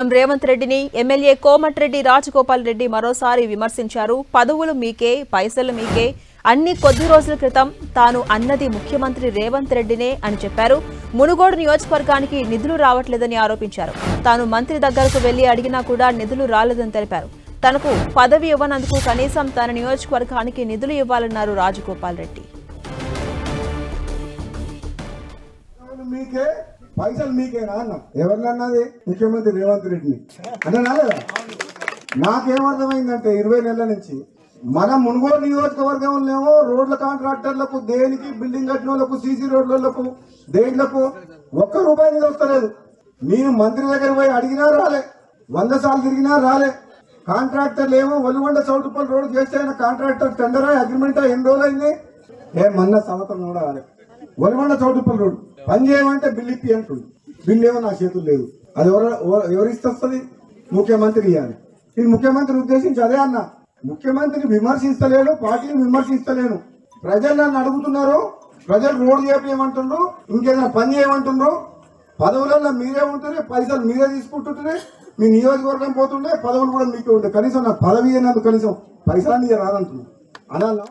రేవంత్ రెడ్డిని ఎమ్మెల్యే కోమటిరెడ్డి రాజగోపాల్ రెడ్డి మరోసారి విమర్శించారు. పదవులు మీకే, పైసలు మీకే, అన్ని కొద్ది రోజుల క్రితం తాను అన్నది ముఖ్యమంత్రి రేవంత్ రెడ్డినే అని చెప్పారు. మునుగోడు నియోజకవర్గానికి నిధులు రావట్లేదని ఆరోపించారు. తాను మంత్రి దగ్గరకు వెళ్లి అడిగినా కూడా నిధులు రాలేదని తెలిపారు. తనకు పదవి ఇవ్వనందుకు కనీసం తన నియోజకవర్గానికి నిధులు ఇవ్వాలన్నారు రాజగోపాల్ రెడ్డి. పైసలు మీకేనా అన్నాం. ఎవరిని అన్నది? ముఖ్యమంత్రి రేవంత్ రెడ్డిని అన్నా లేదా? నాకేమర్థమైందంటే 20 నెలల నుంచి మన మునుగోడు నియోజకవర్గంలో రోడ్ల కాంట్రాక్టర్లకు, దేనికి బిల్డింగ్ కట్టిన వాళ్ళకు, సీసీ రోడ్లకు, దేంట్లకు ఒక్క రూపాయి మీద వస్తలేదు. నేను మంత్రి దగ్గర పోయి అడిగినా రాలే, 100 సార్లు తిరిగినా రాలే. కాంట్రాక్టర్లు ఏమో ఒలిగొండ చౌటుపల్లి రోడ్డు చేస్తే కాంట్రాక్టర్ టెండరా, అగ్రిమెంటా ఎన్ని రోజులు అయింది? మొన్న సంవత్సరం కూడా రాలే. ఒలిగొండ చౌటుపల్లి రోడ్డు పని చేయమంటే బిల్లు ఇప్పి అంటుంది. బిల్లు ఏమో నా చేతులు లేదు. అది ఎవరిస్తుంది? ముఖ్యమంత్రి ఇవ్వాలి. ఇది ముఖ్యమంత్రి ఉద్దేశించి అదే అన్న. ముఖ్యమంత్రిని విమర్శిస్తలేను, పార్టీని విమర్శిస్తలేను. ప్రజలు నన్ను అడుగుతున్నారు, ప్రజలు రోడ్డు చేయమంటుండ్రు, ఇంకేదైనా పని చేయమంటుండ్రు. పదవులలో మీరే ఉంటుండే, పైసలు మీరే తీసుకుంటుంటే, మీ నియోజకవర్గం పోతుండే, పదవులు కూడా మీకే ఉంటాయి. కనీసం నాకు పదవి అయినందుకు కనీసం పైసలు రాదంటున్నాను అనాలా?